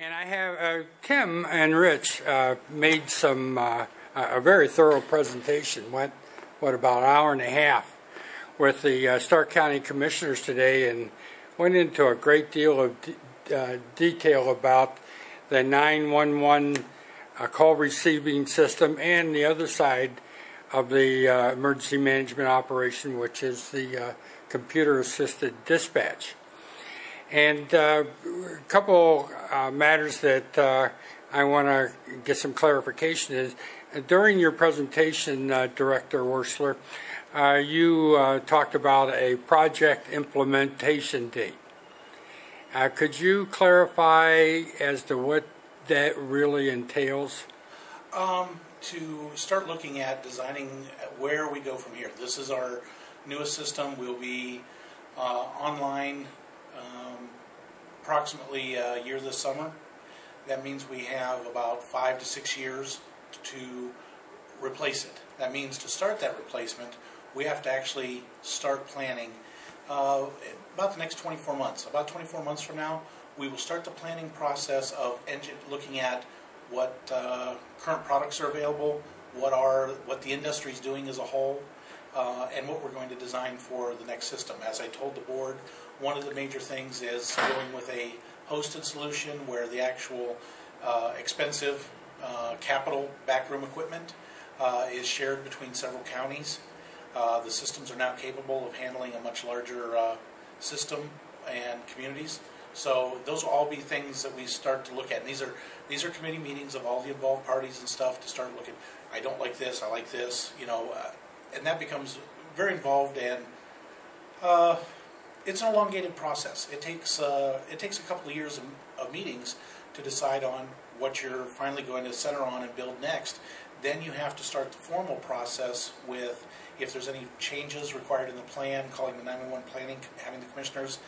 And I have Tim and Rich made some a very thorough presentation. Went about an hour and a half with the Stark County Commissioners today, and went into a great deal of detail about the 911 call receiving system and the other side of the emergency management operation, which is the computer-assisted dispatch. And a couple matters that I want to get some clarification is, during your presentation, Director Warstler, you talked about a project implementation date. Could you clarify as to what that really entails? To start looking at designing where we go from here. This is our newest system. We'll be online approximately a year this summer. That means we have about 5 to 6 years to replace it. That means to start that replacement, we have to actually start planning about the next 24 months. About 24 months from now, we will start the planning process of looking at what current products are available, what the industry is doing as a whole, and what we're going to design for the next system. As I told the board, one of the major things is going with a hosted solution where the actual expensive capital backroom equipment is shared between several counties. The systems are now capable of handling a much larger system and communities. So those will all be things that we start to look at. And these are committee meetings of all the involved parties and stuff to start looking. I don't like this. I like this. And that becomes very involved, and it's an elongated process. It takes a couple of years of meetings to decide on what you're finally going to center on and build next. Then you have to start the formal process with, if there's any changes required in the plan, calling the 911 planning, having the commissioners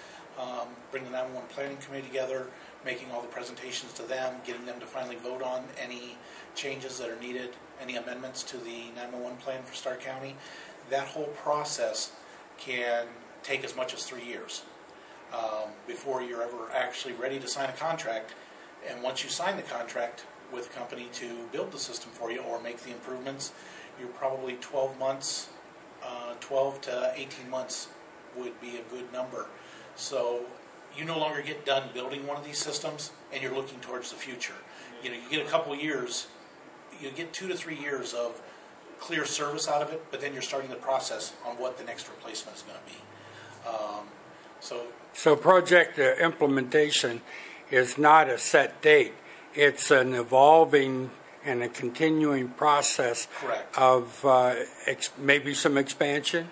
bring the 911 planning committee together, making all the presentations to them, getting them to finally vote on any changes that are needed, any amendments to the 911 plan for Stark County. That whole process can take as much as 3 years before you're ever actually ready to sign a contract. And once you sign the contract with a company to build the system for you or make the improvements, you're probably 12 months, 12 to 18 months would be a good number. So you no longer get done building one of these systems, and you're looking towards the future. You get a couple years, you get 2 to 3 years of clear service out of it, but then you're starting the process on what the next replacement is going to be. So project implementation is not a set date. It's an evolving and a continuing process. Correct. Of maybe some expansion.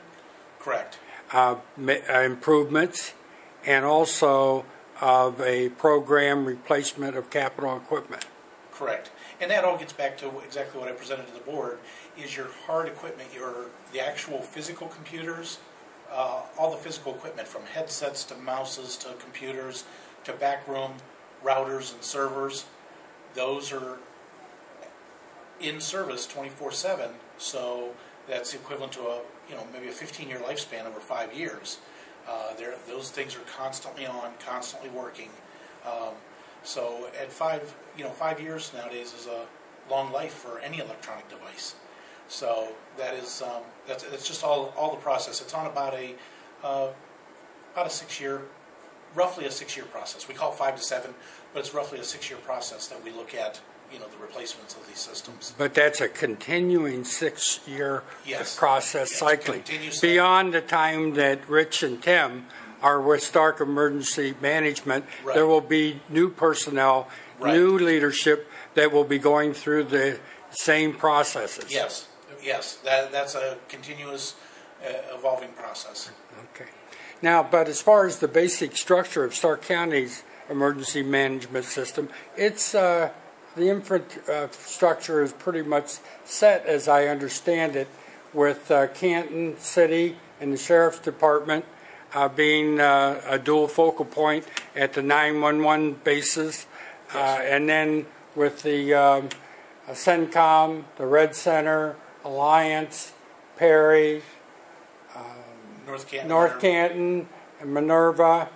Correct. Improvements, and also of a program replacement of capital equipment. Correct. And that all gets back to exactly what I presented to the board, is your hard equipment, the actual physical computers, all the physical equipment from headsets to mouses to computers to backroom routers and servers. Those are in service 24/7, so that's equivalent to maybe a 15-year lifespan over 5 years. Those things are constantly on, constantly working. So at 5 years nowadays is a long life for any electronic device. So that's just all the process. It's on about a 6-year, roughly a 6-year process. We call it 5 to 7, but it's roughly a 6-year process that we look at, the replacements of these systems. But that's a continuing 6-year process, cycling. Beyond the time that Rich and Tim are with Stark Emergency Management, right, there will be new personnel, right, new leadership that will be going through the same processes. Yes, that's a continuous evolving process. Okay. Now, but as far as the basic structure of Stark County's emergency management system, it's the infrastructure is pretty much set, as I understand it, with Canton City and the Sheriff's Department being a dual focal point at the 911 bases, and then with the CENTCOM, the Red Center, Alliance, Perry, North Canton, and Minerva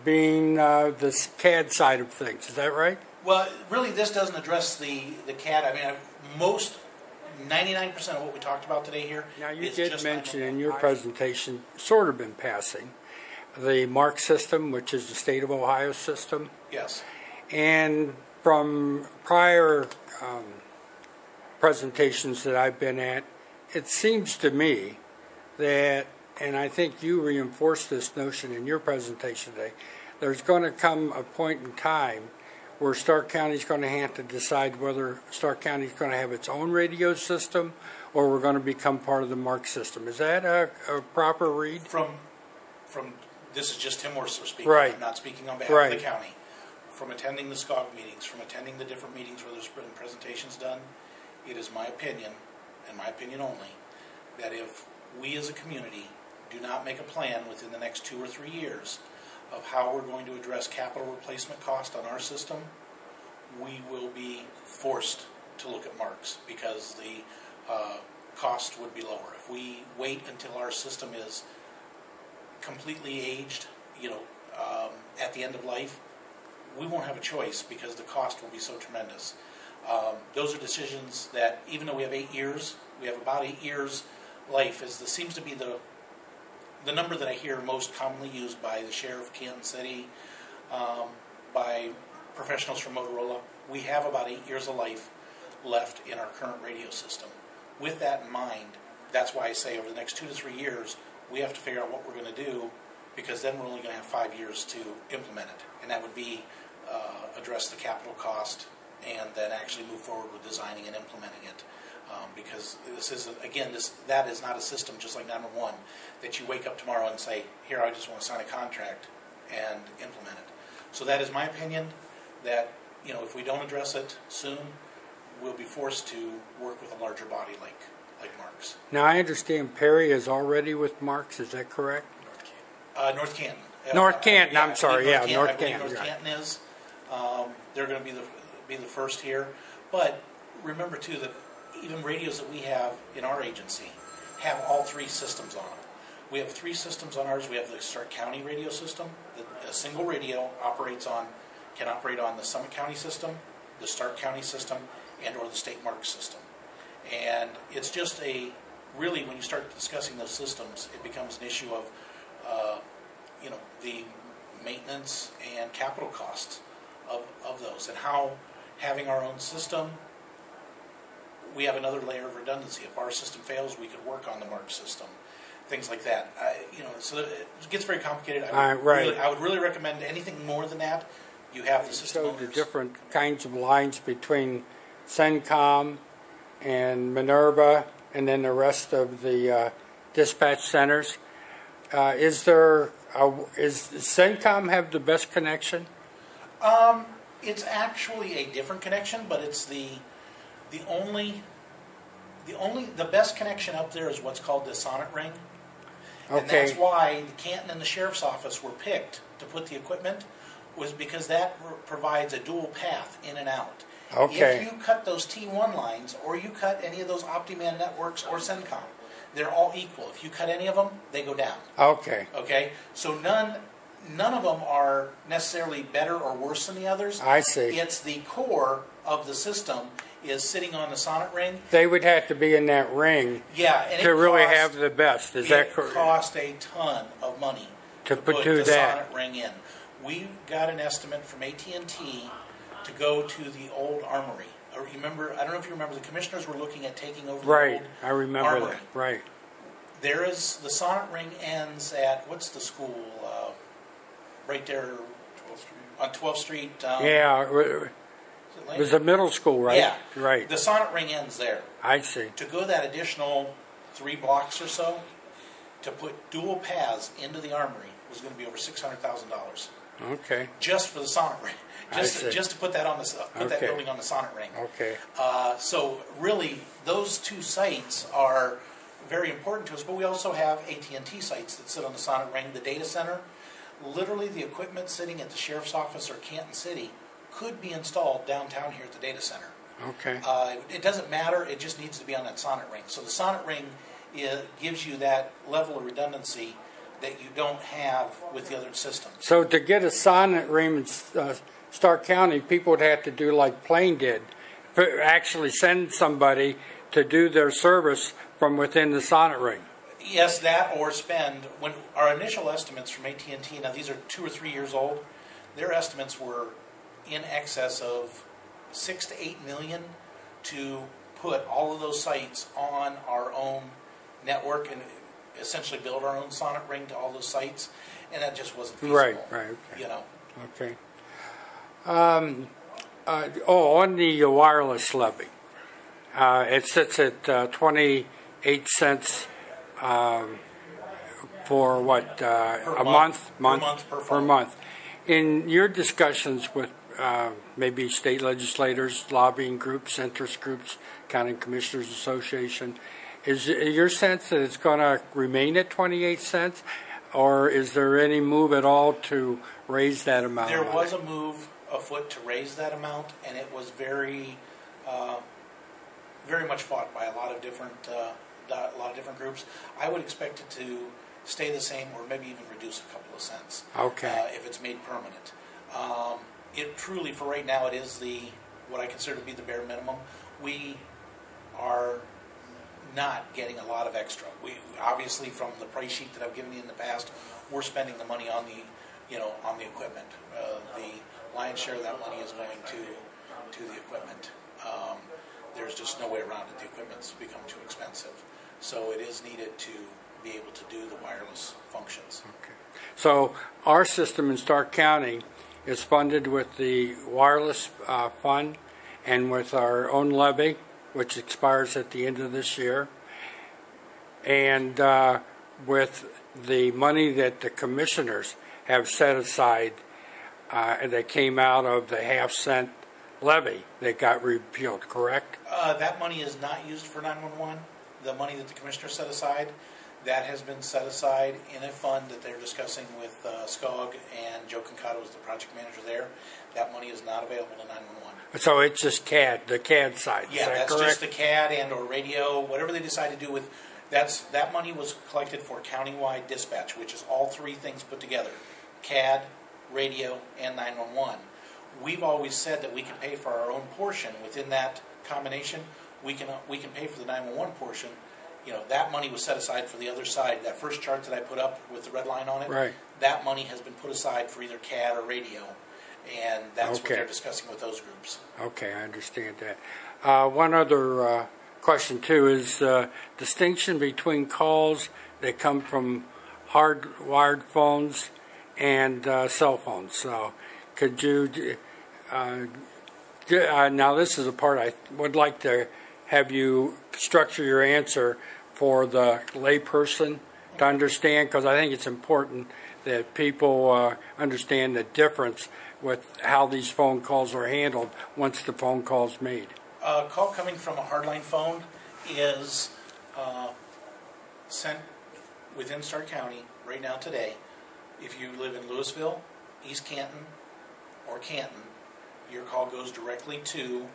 being the CAD side of things. Is that right? Well, really, this doesn't address the CAD. I mean, most 99% of what we talked about today here. Now, you did mention in your presentation, sort of in passing, the MARC system, which is the state of Ohio system. Yes. And from prior presentations that I've been at, it seems to me that, and I think you reinforced this notion in your presentation today, there's going to come a point in time where Stark County is going to have to decide whether Stark County is going to have its own radio system or we're going to become part of the MARC system. Is that a proper read? From this is just Tim Worsler speaking. Right. I'm not speaking on behalf of the county. From attending the SCOG meetings, from attending the different meetings where there's been presentations done, it is my opinion, and my opinion only, that if we as a community do not make a plan within the next 2 or 3 years of how we're going to address capital replacement cost on our system, we will be forced to look at MARCs because the cost would be lower. If we wait until our system is completely aged, at the end of life, we won't have a choice because the cost will be so tremendous. Those are decisions that, even though we have 8 years, we have about 8 years life, seems to be the number that I hear most commonly used by the sheriff of Kansas City, by professionals from Motorola. We have about 8 years of life left in our current radio system. With that in mind, that's why I say over the next 2 to 3 years, we have to figure out what we're going to do, because then we're only going to have 5 years to implement it. And that would be address the capital cost and then actually move forward with designing and implementing it. Because this is, again, that is not a system just like 911 that you wake up tomorrow and say, here, I just want to sign a contract and implement it. So that is my opinion, that if we don't address it soon, we'll be forced to work with a larger body like MARCs. Now, I understand Perry is already with MARCs, is that correct? North Canton. North Canton, I'm sorry, North Canton. North Canton is. They're going to be the first here. But remember, too, that even radios that we have in our agency have all 3 systems on them. We have 3 systems on ours. We have the Stark County radio system. A single radio can operate on the Summit County system, the Stark County system, and or the state MARC system. And it's just really, when you start discussing those systems, it becomes an issue of the maintenance and capital costs of those, and how having our own system, we have another layer of redundancy. If our system fails, we could work on the MARC system, things like that. So it gets very complicated. I would really recommend anything more than that. You have the system So owners. the different kinds of lines between CENTCOM and Minerva, and then the rest of the dispatch centers. Is CENTCOM have the best connection? It's actually a different connection, but it's the best connection up there is what's called the Sonnet ring. Okay. And that's why the Canton and the Sheriff's Office were picked to put the equipment, was because that provides a dual path in and out. Okay. If you cut those T1 lines, or you cut any of those OptiMan networks or CENTCOM, they're all equal. If you cut any of them, they go down. Okay. Okay? So none of them are necessarily better or worse than the others. I see. It's the core of the system is sitting on the Sonnet ring. They would have to be in that ring and to really have the best. Is that correct? It cost a ton of money to put do the that. Sonnet ring in. We got an estimate from AT&T to go to the old armory. I don't know if you remember, the commissioners were looking at taking over the old I remember armory. that. Right. There is, the Sonnet ring ends at, what's the school? Right there on 12th Street. It was a middle school, right? Yeah. Right. The Sonnet ring ends there. I see. To go that additional 3 blocks or so, to put dual paths into the armory was going to be over $600,000. Okay. Just for the Sonnet ring. Just to put that on that building on the Sonnet ring. Okay. So really, those 2 sites are very important to us, but we also have AT&T sites that sit on the Sonnet ring, the data center. Literally, the equipment sitting at the Sheriff's Office or Canton City could be installed downtown here at the data center. Okay. It doesn't matter, it just needs to be on that Sonnet ring. So the Sonnet ring gives you that level of redundancy that you don't have with the other systems. So to get a Sonnet ring Stark County, people would have to do like Plain did, actually send somebody to do their service from within the sonnet ring. Yes, that or spend. When our initial estimates from AT&T, now these are 2 or 3 years old, their estimates were in excess of 6 to 8 million to put all of those sites on our own network and essentially build our own sonnet ring to all those sites, and that just wasn't feasible. Right. Okay. You know. Okay. On the wireless levy, it sits at 28 cents for what, a month? Per month. In your discussions with maybe state legislators, lobbying groups, interest groups, County Commissioners Association, is it your sense that it's going to remain at 28 cents, or is there any move at all to raise that amount? There was a move afoot to raise that amount, and it was very much fought by a lot of different groups. I would expect it to stay the same, or maybe even reduce a couple of cents. Okay. If it's made permanent. It truly, for right now, it is what I consider to be the bare minimum. We are not getting a lot of extra. We obviously, from the price sheet that I've given you in the past, we're spending the money on the equipment. The lion's share of that money is going to the equipment. There's just no way around it. The equipment's become too expensive, so it is needed to be able to do the wireless functions. Okay. So our system in Stark County is funded with the wireless fund and with our own levy, which expires at the end of this year, and with the money that the commissioners have set aside that came out of the half-cent levy that got repealed, correct? That money is not used for 911. The money that the commissioner set aside, that has been set aside in a fund that they're discussing with SCOG, and Joe Concato is the project manager there. That money is not available to 911. So it's just CAD, the CAD side. Yeah, that's correct? Just the CAD and or radio, whatever they decide to do with. That money was collected for countywide dispatch, which is all three things put together: CAD, radio, and 911. We've always said that we can pay for our own portion within that combination. We can pay for the 911 portion. You know, that money was set aside for the other side. That first chart that I put up with the red line on it, right, that money has been put aside for either CAD or radio, and that's what they're discussing with those groups. Okay, I understand that. One other question, too, is distinction between calls that come from hardwired phones and cell phones. So could you, now this is a part I would like to have you structure your answer for the layperson to understand, because I think it's important that people understand the difference with how these phone calls are handled once the phone call is made. A call coming from a hardline phone is sent within Stark County right now today. If you live in Louisville, East Canton, or Canton, your call goes directly to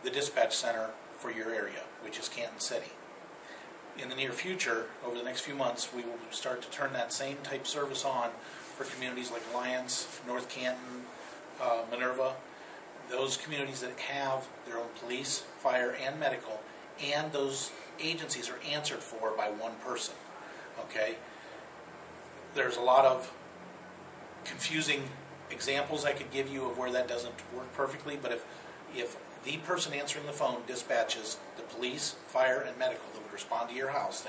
the dispatch center for your area, which is Canton City. In the near future, over the next few months, we will start to turn that same type service on for communities like Alliance, North Canton, Minerva, those communities that have their own police, fire, and medical, and those agencies are answered for by one person. Okay? There's a lot of confusing examples I could give you of where that doesn't work perfectly, but if the person answering the phone dispatches the police, fire, and medical that would respond to your house,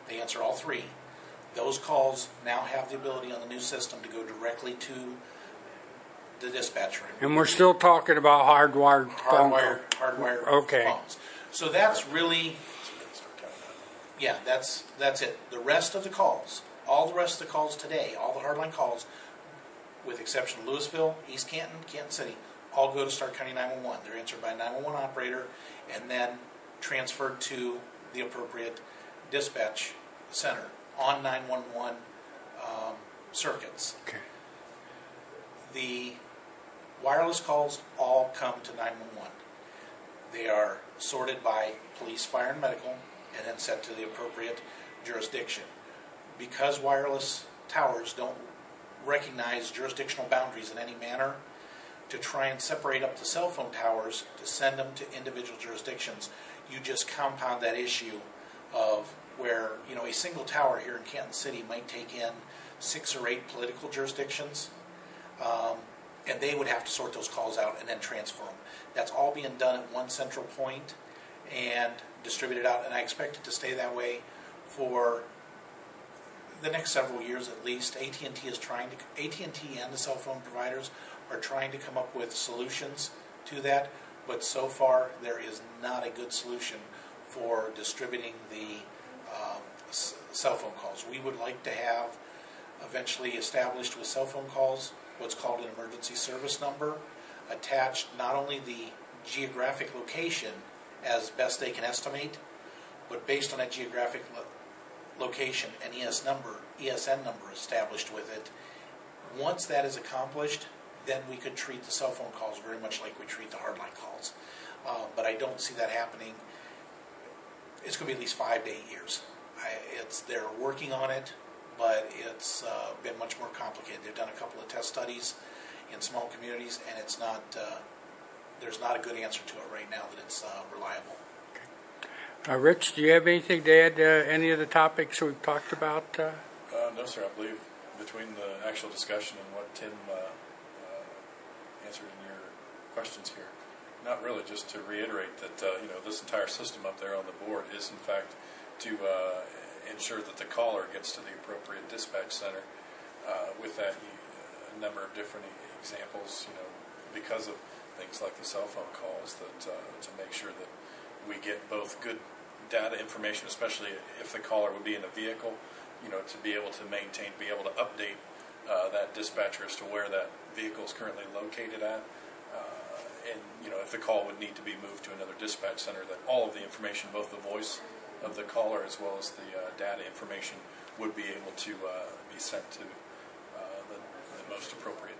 they answer all three. Those calls now have the ability on the new system to go directly to the dispatcher. And we're still talking about hardwired okay. phones. So that's really, yeah, that's it. The rest of the calls, all the rest of the calls today, all the hardline calls, with exception of Louisville, East Canton, Canton City, all go to Stark County 911. They're answered by a 911 operator and then transferred to the appropriate dispatch center on 911 circuits. Okay. The wireless calls all come to 911. They are sorted by police, fire, and medical, and then sent to the appropriate jurisdiction. Because wireless towers don't recognize jurisdictional boundaries in any manner, to try and separate up the cell phone towers to send them to individual jurisdictions, you just compound that issue of where, you know, a single tower here in Canton City might take in 6 or 8 political jurisdictions, and they would have to sort those calls out and then transfer them. That's all being done at one central point and distributed out, and I expect it to stay that way for the next several years at least. AT&T is trying to, AT&T and the cell phone providers are trying to come up with solutions to that, but so far there is not a good solution for distributing the cell phone calls. We would like to have eventually established with cell phone calls what's called an emergency service number, attached not only the geographic location as best they can estimate, but based on that geographic location, an ESN number established with it. Once that is accomplished, then we could treat the cell phone calls very much like we treat the hardline calls. But I don't see that happening. It's going to be at least 5 to 8 years. They're working on it, but it's been much more complicated. They've done a couple of test studies in small communities, and it's not. There's not a good answer to it right now that it's reliable. Rich, do you have anything to add to any of the topics we've talked about? No, sir. I believe between the actual discussion and what Tim answered in your questions here, not really, just to reiterate that this entire system up there on the board is in fact to ensure that the caller gets to the appropriate dispatch center. With that, a number of different examples, because of things like the cell phone calls, that to make sure that we get both good data information, especially if the caller would be in a vehicle, to be able to maintain, be able to update that dispatcher as to where that vehicle is currently located at. And if the call would need to be moved to another dispatch center, that all of the information, both the voice of the caller as well as the data information, would be able to be sent to the most appropriate